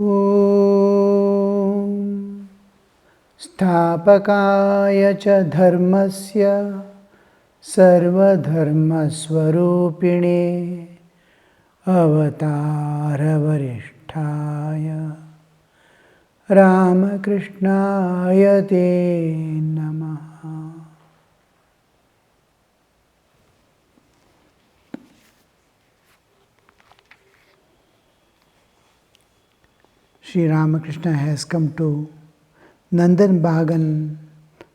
ॐ स्थापकाय च धर्मस्य सर्वधर्मस्वरूपिणे अवतारवरिष्ठाय रामकृष्णाय ते नमः. Sri Ramakrishna has come to Nandan Bagan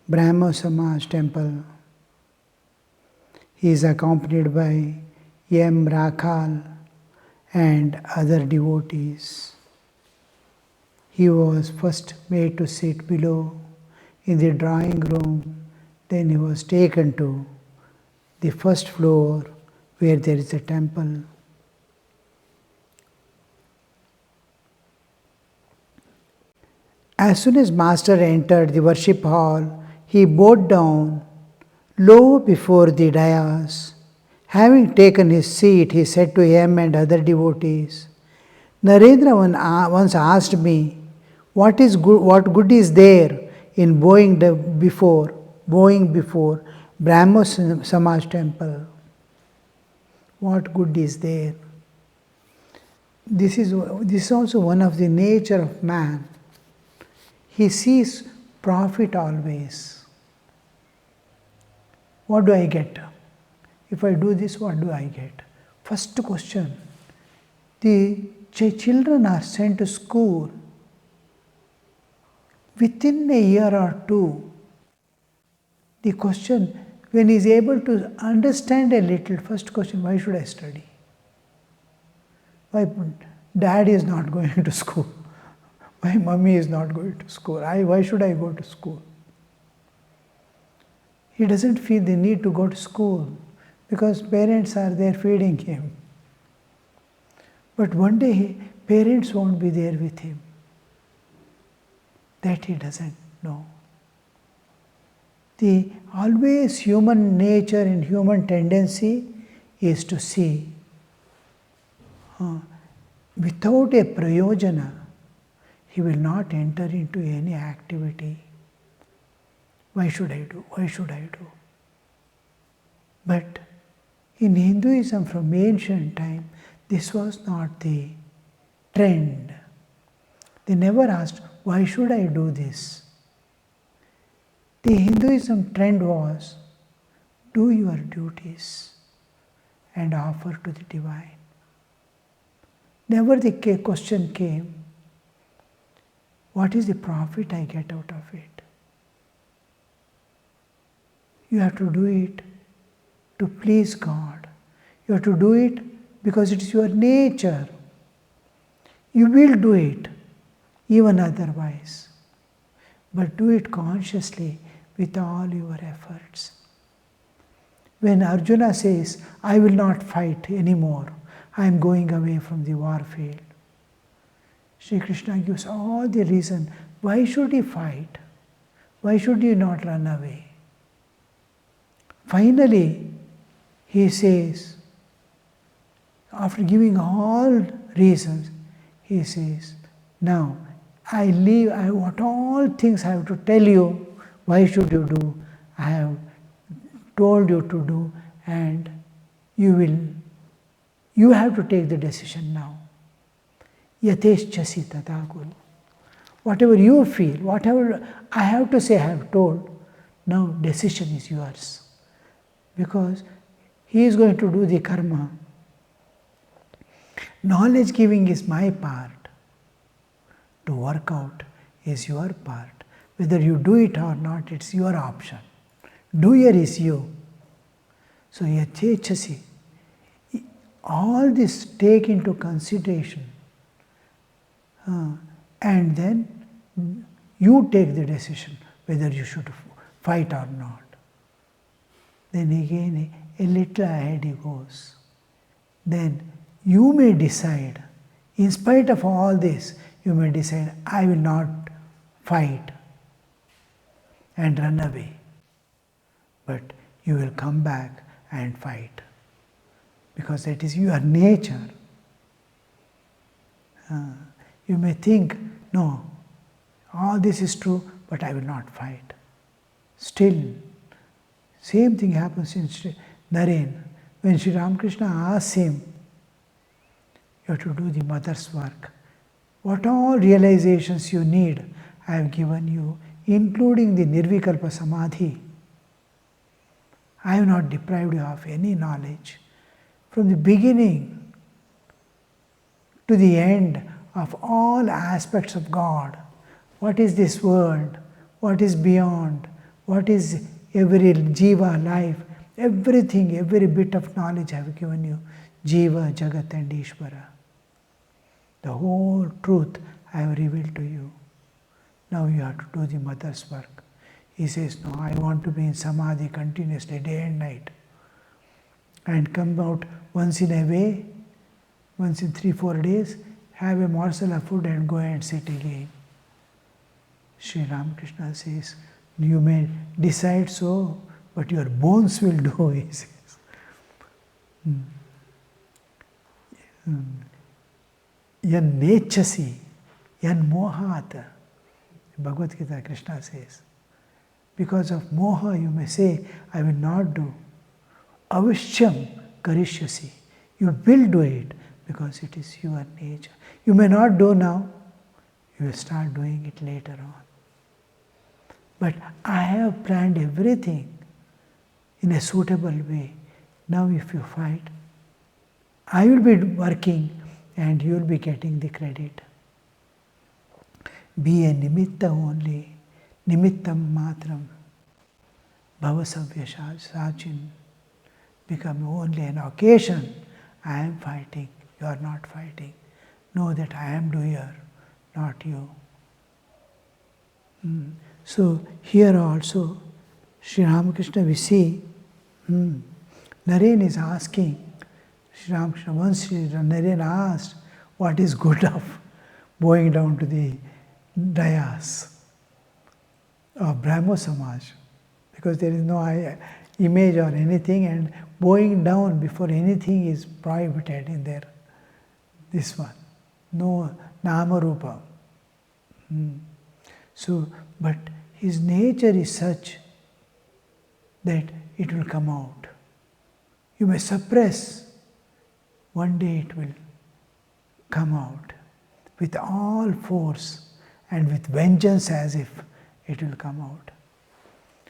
Brahmo Samaj temple. He is accompanied by M. Rakhal and other devotees. He was first made to sit below in the drawing room, then he was taken to the first floor where there is a temple. As soon as Master entered the worship hall, he bowed down low before the dais. Having taken his seat, he said to him and other devotees, Narendra once asked me, what good is there in bowing before Brahmo Samaj temple? What good is there? This is also one of the nature of man. He sees profit always. What do I get? If I do this, what do I get? First question. The children are sent to school. Within a year or two, the question, when he is able to understand a little, first question, why should I study? Why dad is not going to school? Why mummy is not going to school? Why should I go to school? He doesn't feel the need to go to school because parents are there feeding him. But one day parents won't be there with him. That he doesn't know. The always human nature and human tendency is to see without a prayojana, he will not enter into any activity. Why should I do? Why should I do? But in Hinduism from ancient time, this was not the trend. They never asked, why should I do this? The Hinduism trend was, do your duties and offer to the divine. Never the question came, what is the profit I get out of it? You have to do it to please God. You have to do it because it is your nature. You will do it even otherwise. But do it consciously with all your efforts. When Arjuna says, I will not fight anymore, I am going away from the war field, Sri Krishna gives all the reason why should he fight? Why should he not run away? Finally, he says, after giving all reasons, he says, now I leave, what all things I have to tell you, why should you do? I have told you to do, and you have to take the decision now. Ch.10 tata kuru. Whatever you feel, whatever I have to say, I have told. Now decision is yours. Because he is going to do the karma. Knowledge giving is my part. To work out is your part. Whether you do it or not, it's your option. Doer is you. So Ch.10, all this take into consideration. And then you take the decision whether you should fight or not. Then again a little ahead he goes. Then you may decide, in spite of all this, you may decide, I will not fight and run away. But you will come back and fight. Because that is your nature. You may think, no, all this is true, but I will not fight. Still, same thing happens in Naren. When Sri Ramakrishna asks him, you have to do the mother's work. What all realizations you need, I have given you, including the Nirvikalpa Samadhi. I have not deprived you of any knowledge. From the beginning to the end of all aspects of God, what is this world, what is beyond, what is every jiva life, everything, every bit of knowledge I have given you, Jiva, Jagat and Ishvara. The whole truth I have revealed to you. Now you have to do the mother's work. He says, no, I want to be in Samadhi continuously, day and night. And come out once in a way, once in 3-4 days, have a morsel of food and go and sit again. Sri Ramakrishna says, you may decide so, but your bones will do, he says. Yan nechasi, yan mohat. Bhagavad Gita, Krishna says. Because of moha, you may say, I will not do. Avishyam karishyasi. You will do it because it is your nature. You may not do now, you will start doing it later on. But I have planned everything in a suitable way. Now if you fight, I will be working and you will be getting the credit. Be a nimitta only, nimittam matram, bhavasavya sachin. Become only an occasion. I am fighting, you are not fighting. Know that I am doer, not you. So here also, Sri Ramakrishna we see, Naren is asking, Sri Ramakrishna, once Naren asked, what is good of bowing down to the dayas of Brahmo Samaj? Because there is no image or anything, and bowing down before anything is prohibited in there. This one. No nama rupa. So, but his nature is such that it will come out. You may suppress, one day it will come out with all force and with vengeance as if it will come out.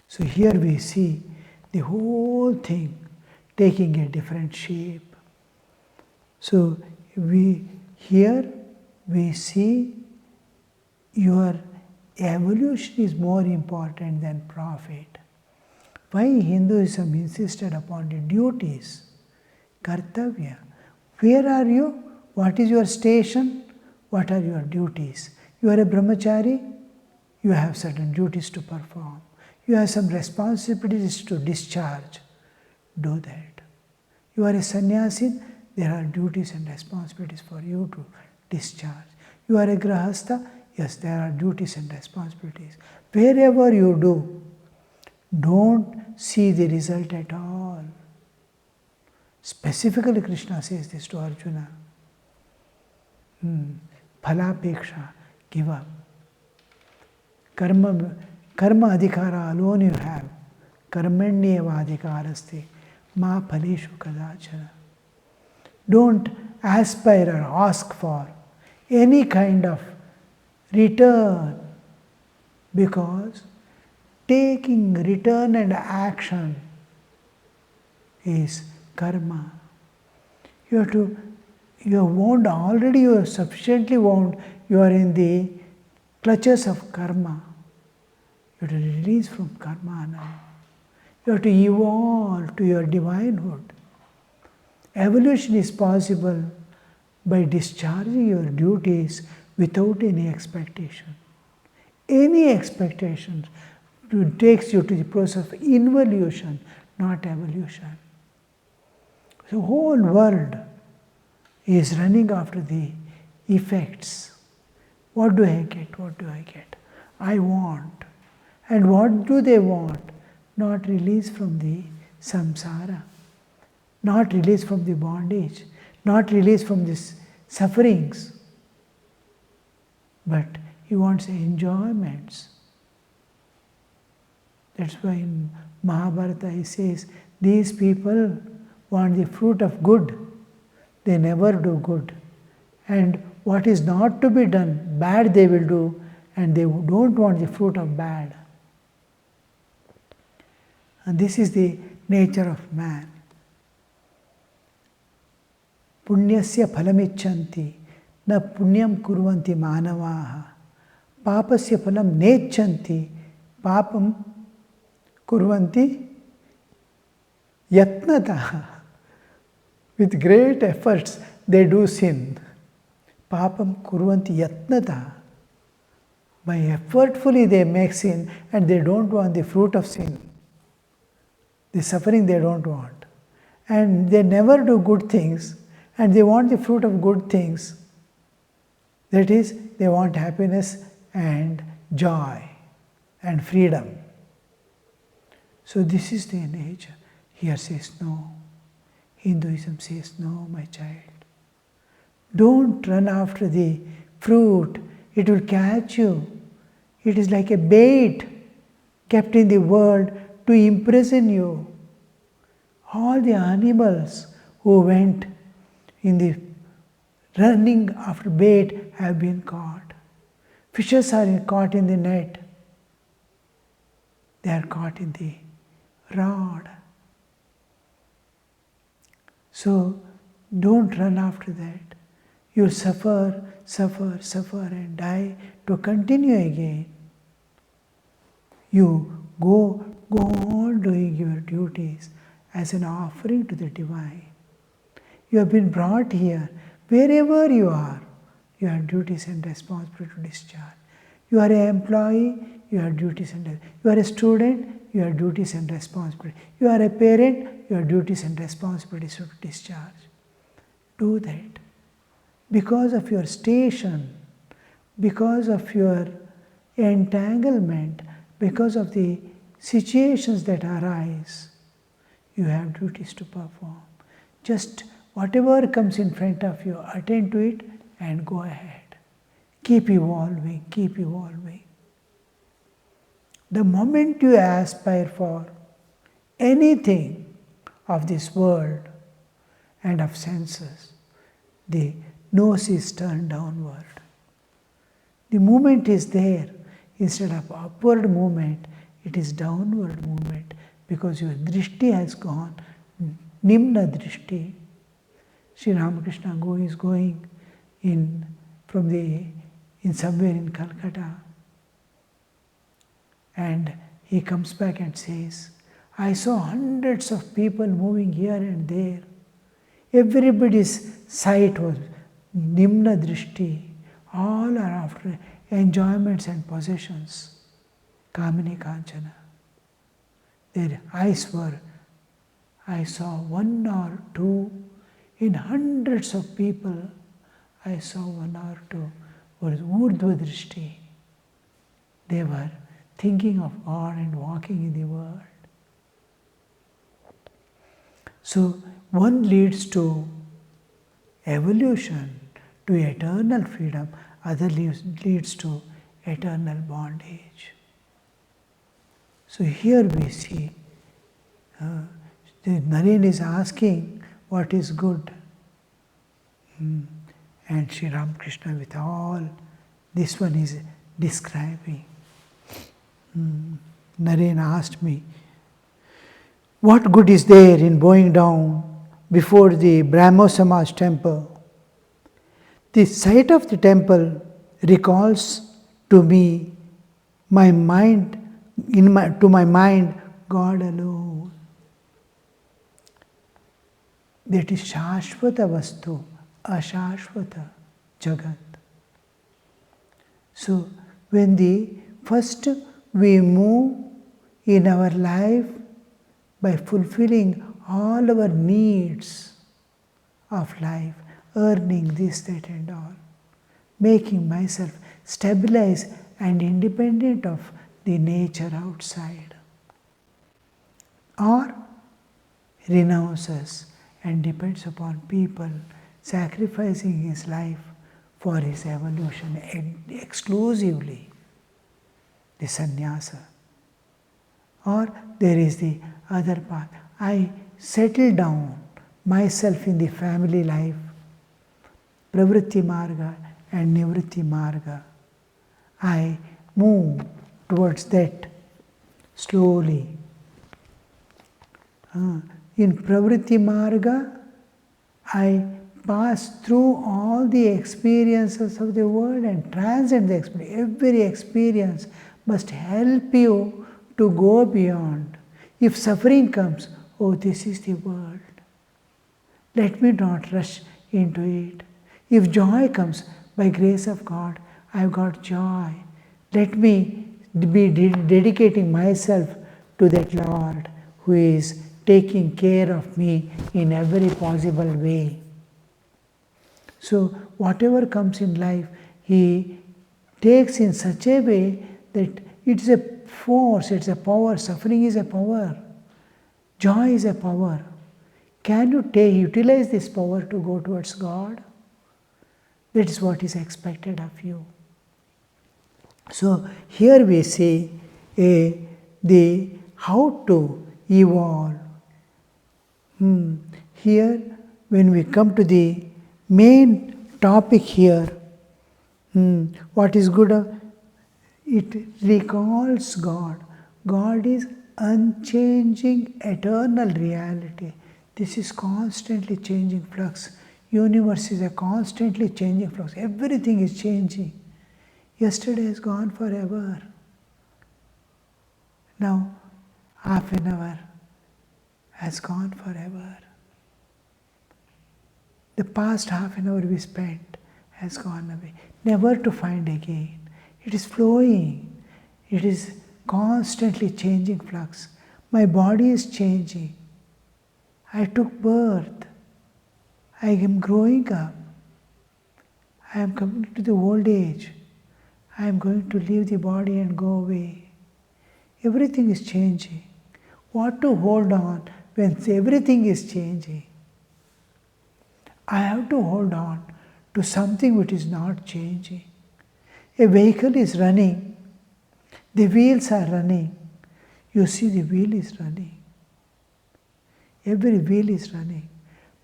So here we see the whole thing taking a different shape. So here we see your evolution is more important than profit. Why Hinduism insisted upon the duties? Kartavya. Where are you? What is your station? What are your duties? You are a brahmachari, you have certain duties to perform. You have some responsibilities to discharge. Do that. You are a sannyasin, there are duties and responsibilities for you to discharge. You are a grahastha, yes, there are duties and responsibilities. Wherever you do, don't see the result at all. Specifically, Krishna says this to Arjuna. Phalapeksha, give up. Karma adhikara alone you have. Karmanyeva adhikaraste ma phaleshu kadachana. Don't aspire or ask for any kind of return, because taking return and action is karma. You are wound already, you are sufficiently wound, you are in the clutches of karma. You have to release from karma now. You have to evolve to your divinehood. Evolution is possible by discharging your duties without any expectation. Any expectations takes you to the process of involution, not evolution. The whole world is running after the effects. What do I get? What do I get? I want. And what do they want? Not release from the samsara, not release from the bondage, not release from the sufferings. but he wants enjoyments. That's why in Mahabharata he says, these people want the fruit of good, they never do good. And what is not to be done, bad they will do, and they don't want the fruit of bad. And this is the nature of man. Punyasya phalamichanti, na punyam kurvanti manavaha, papasya phalam nechanti, papam kurvanti yatnataha. With great efforts they do sin. Papam kurvanti yatnataha. By effortfully they make sin and they don't want the fruit of sin. The suffering they don't want. And they never do good things and they want the fruit of good things. That is, they want happiness and joy and freedom. So this is the nature. Here says no. Hinduism says no, my child. Don't run after the fruit. It will catch you. It is like a bait kept in the world to imprison you. All the animals who went in the running after bait have been caught. Fishes are caught in the net. They are caught in the rod. So don't run after that. You'll suffer and die to continue again. You go on doing your duties as an offering to the divine. You have been brought here. Wherever you are, you have duties and responsibility to discharge. You are an employee, you have duties and you are a student, you have duties and responsibility. You are a parent, you have duties and responsibilities to discharge. Do that. Because of your station, because of your entanglement, because of the situations that arise, you have duties to perform. Just whatever comes in front of you, attend to it and go ahead. Keep evolving, keep evolving. The moment you aspire for anything of this world and of senses, the nose is turned downward. The movement is there. Instead of upward movement, it is downward movement because your drishti has gone, nimna drishti. Sri Ramakrishna is going in somewhere in Calcutta, and he comes back and says, I saw hundreds of people moving here and there. Everybody's sight was nimna drishti. All are after enjoyments and possessions. Kamini kanchana. Their eyes were, I saw one or two in hundreds of people. I saw one or two was urdhva drishti. They were thinking of God and walking in the world. So one leads to evolution, to eternal freedom, other leads to eternal bondage. So here we see, Naren is asking what is good. And Sri Ramakrishna with all, this one is describing. Naren asked me, what good is there in bowing down before the Brahmo Samaj temple? The sight of the temple recalls to me my mind, to my mind, God alone. That is Shashvata Vastu, Ashashvata Jagat. So when first we move in our life by fulfilling all our needs of life, earning this, that and all, making myself stabilized and independent of the nature outside, or renounces and depends upon people, sacrificing his life for his evolution exclusively, the sannyasa. Or there is the other path. I settle down myself in the family life, pravritti marga and nivritti marga. I move towards that slowly. In pravritti marga, I pass through all the experiences of the world and transcend the experience. Every experience must help you to go beyond. If suffering comes, oh, this is the world. Let me not rush into it. If joy comes, by grace of God, I've got joy. Let me be dedicating myself to that Lord who is taking care of me in every possible way. So whatever comes in life, He takes in such a way that it's a force, it's a power. Suffering is a power. Joy is a power. Can you utilize this power to go towards God? That is what is expected of you. So here we see the how to evolve. Here, when we come to the main topic here, what is good? It recalls God. God is unchanging, eternal reality. This is constantly changing flux. Universe is a constantly changing flux. Everything is changing. Yesterday is gone forever. Now, half an hour has gone forever. The past half an hour we spent has gone away, never to find again. It is flowing. It is constantly changing flux. My body is changing. I took birth. I am growing up. I am coming to the old age. I am going to leave the body and go away. Everything is changing. What to hold on when everything is changing? I have to hold on to something which is not changing. A vehicle is running. The wheels are running. You see, the wheel is running. Every wheel is running.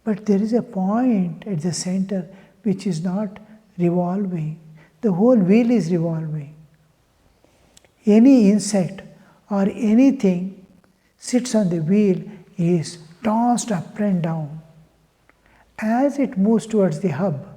But there is a point at the center which is not revolving. The whole wheel is revolving. Any insect or anything sits on the wheel is tossed up and down as it moves towards the hub.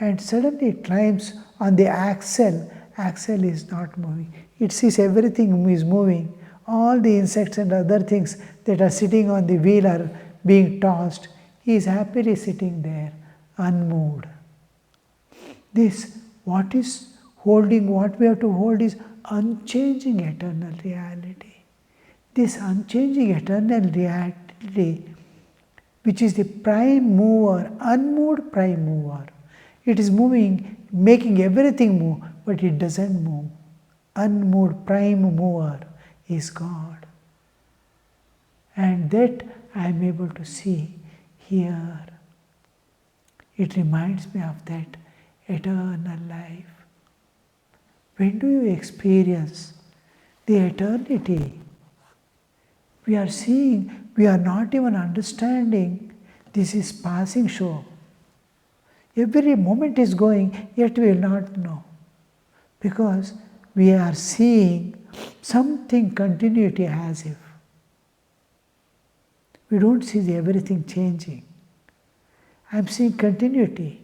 And suddenly it climbs on the axle. Axle is not moving. It sees everything is moving. All the insects and other things that are sitting on the wheel are being tossed. He is happily sitting there, unmoved. This, what is holding, what we have to hold is unchanging eternal reality. This unchanging eternal reality, which is the prime mover, unmoved prime mover. It is moving, making everything move, but it doesn't move. Unmoved prime mover is God. And that I am able to see here. It reminds me of that eternal life. When do you experience the eternity? We are seeing, we are not even understanding this is passing show. Every moment is going, yet we will not know. Because we are seeing something continuity as if. We don't see everything changing. I am seeing continuity.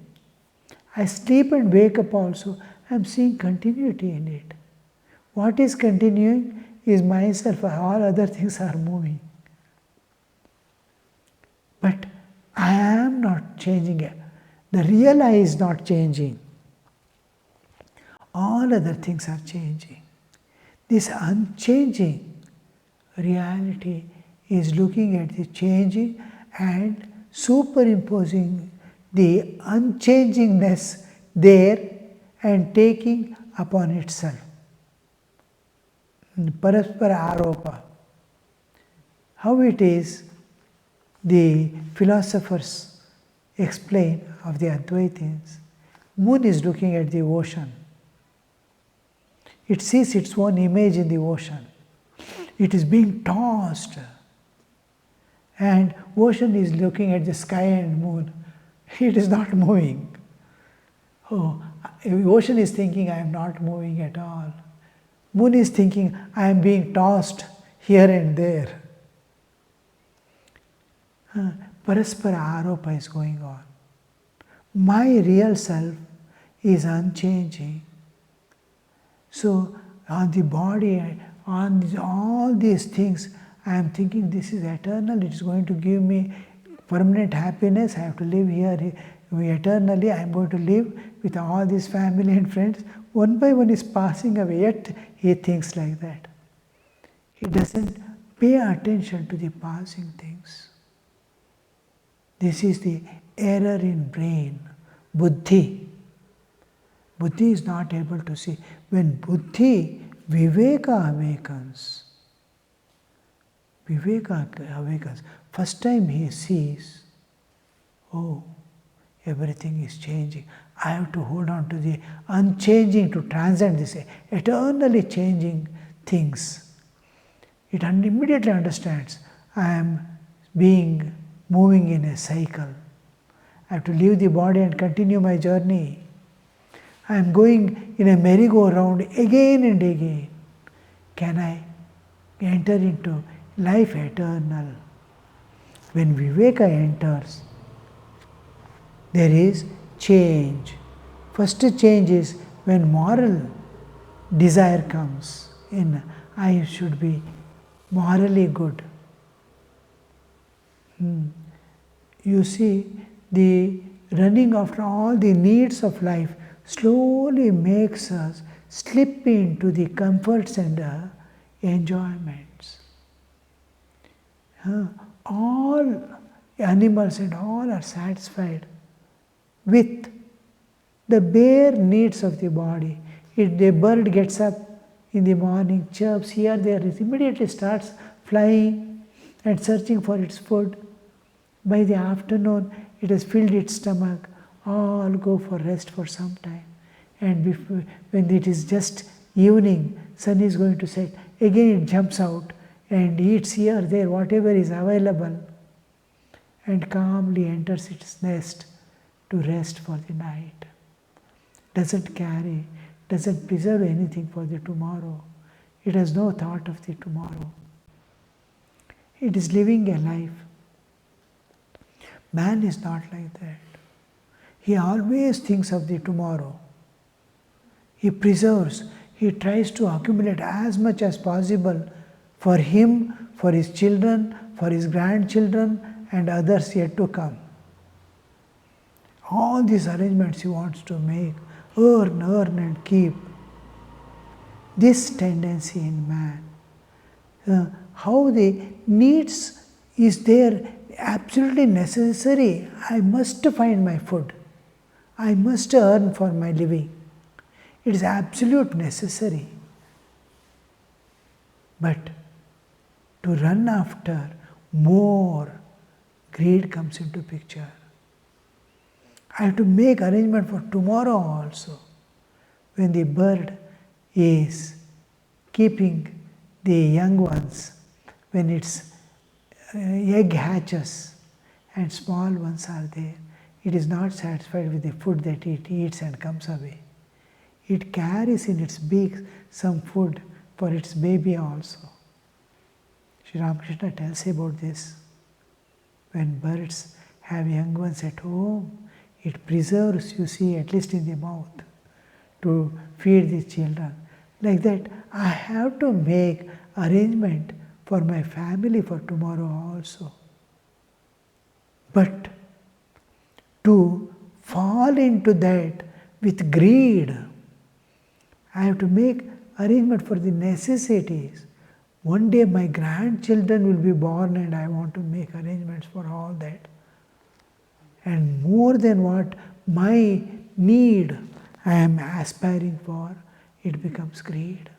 I sleep and wake up also. I am seeing continuity in it. What is continuing is myself. All other things are moving. But I am not changing it. The real I is not changing. All other things are changing. This unchanging reality is looking at the changing and superimposing the unchangingness there and taking upon itself. Paraspara aropa. How it is, the philosophers explain of the Advaitins. Moon is looking at the ocean. It sees its own image in the ocean. It is being tossed. And ocean is looking at the sky and moon. It is not moving. Oh, ocean is thinking, I am not moving at all. Moon is thinking, I am being tossed here and there. Paraspara aropa is going on. My real self is unchanging. So on the body, on all these things, I am thinking this is eternal, it is going to give me permanent happiness, I have to live here eternally, I am going to live with all this family and friends. One by one is passing away, yet he thinks like that. He doesn't pay attention to the passing things. This is the error in brain, buddhi. Buddhi is not able to see. When buddhi, viveka awakens. First time he sees, oh, everything is changing. I have to hold on to the unchanging to transcend this eternally changing things. It immediately understands, I am moving in a cycle. I have to leave the body and continue my journey. I am going in a merry-go-round again and again. Can I enter into life eternal? When Viveka enters, there is change. First change is when moral desire comes in. I should be morally good. You see, the running after all the needs of life slowly makes us slip into the comforts and enjoyments. All animals and all are satisfied with the bare needs of the body. If the bird gets up in the morning, chirps here, there, it immediately starts flying and searching for its food. By the afternoon, it has filled its stomach. All go for rest for some time. And when it is just evening, sun is going to set, again it jumps out and eats here, there, whatever is available, and calmly enters its nest to rest for the night. Doesn't carry, doesn't preserve anything for the tomorrow. It has no thought of the tomorrow. It is living a life. Man is not like that. He always thinks of the tomorrow. He preserves, he tries to accumulate as much as possible for him, for his children, for his grandchildren, and others yet to come. All these arrangements he wants to make, earn and keep. This tendency in man, how the needs is there, absolutely necessary. I must find my food. I must earn for my living. It is absolute necessary. But to run after more, greed comes into picture. I have to make arrangement for tomorrow also. When the bird is keeping the young ones, when its egg hatches and small ones are there, it is not satisfied with the food that it eats and comes away. It carries in its beak some food for its baby also. Sri Ramakrishna tells about this. When birds have young ones at home, it preserves, you see, at least in the mouth, to feed the children. Like that, I have to make arrangement for my family for tomorrow also. But to fall into that with greed, I have to make arrangement for the necessities. One day my grandchildren will be born and I want to make arrangements for all that. And more than what my need I am aspiring for, it becomes greed.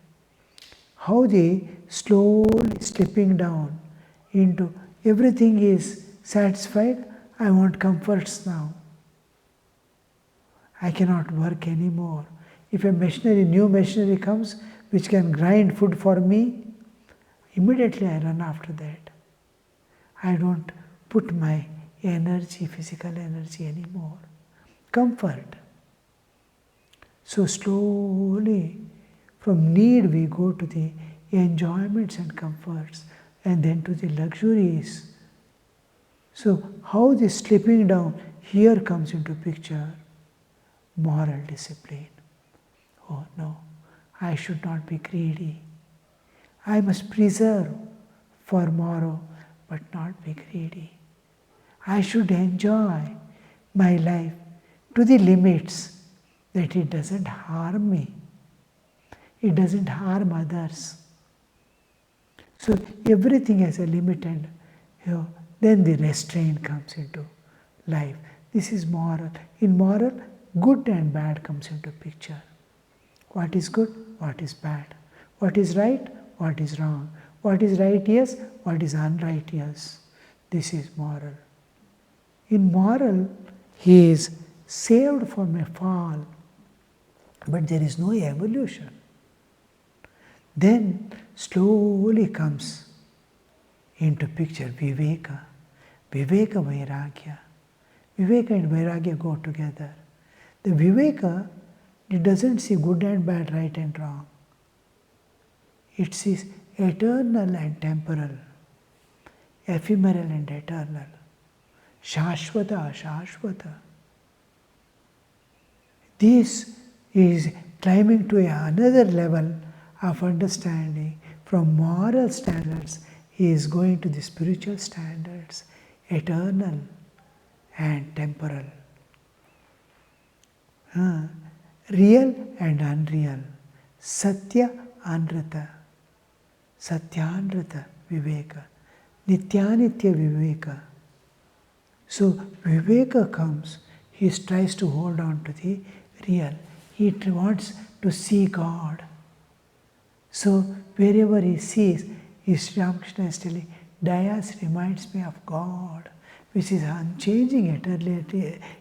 How they slowly slipping down into everything is satisfied, I want comforts now. I cannot work anymore. If a new machinery comes which can grind food for me, immediately I run after that. I don't put my energy, physical energy anymore. Comfort. So slowly, from need we go to the enjoyments and comforts, and then to the luxuries. So how this slipping down here comes into picture? Moral discipline. Oh no, I should not be greedy. I must preserve for tomorrow, but not be greedy. I should enjoy my life to the limits that it doesn't harm me. It doesn't harm others. So everything has a limit, and then the restraint comes into life. This is moral. In moral, good and bad comes into picture. What is good, what is bad. What is right, what is wrong. What is righteous, what is unrighteous. This is moral. In moral, he is saved from a fall, but there is no evolution. Then slowly comes into picture Viveka. Viveka Vairagya. Viveka and Vairagya go together. The Viveka, it doesn't see good and bad, right and wrong. It sees eternal and temporal, ephemeral and eternal, Shashvata, Shashvata. This is climbing to another level of understanding. From moral standards, he is going to the spiritual standards, eternal and temporal, real and unreal, Satya Anrita, Satyanrita Viveka, Nityanitya Viveka. So Viveka comes, he tries to hold on to the real. He wants to see God. So wherever he sees, Sri Ramakrishna is telling, Dayas reminds me of God, which is unchanging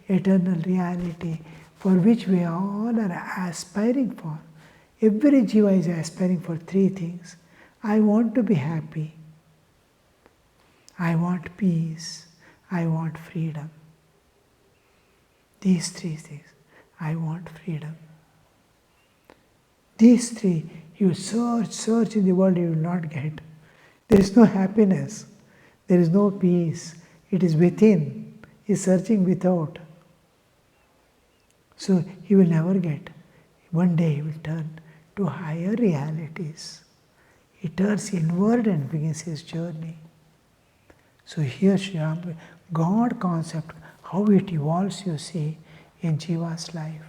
eternal reality, for which we all are aspiring for. Every jiva is aspiring for three things. I want to be happy. I want peace. I want freedom. These three things. I want freedom. These three, you search in the world, you will not get. There is no happiness. There is no peace. It is within. He is searching without. So he will never get. One day he will turn to higher realities. He turns inward and begins his journey. So here Sri Ram, God concept, how it evolves, you see, in Jiva's life.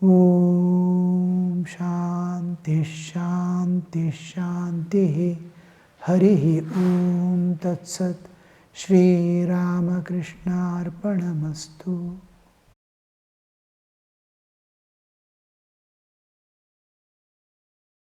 Om Shanti Shanti Shanti Harihi Om Tat Sat Shri Ramakrishna Arpanamastu.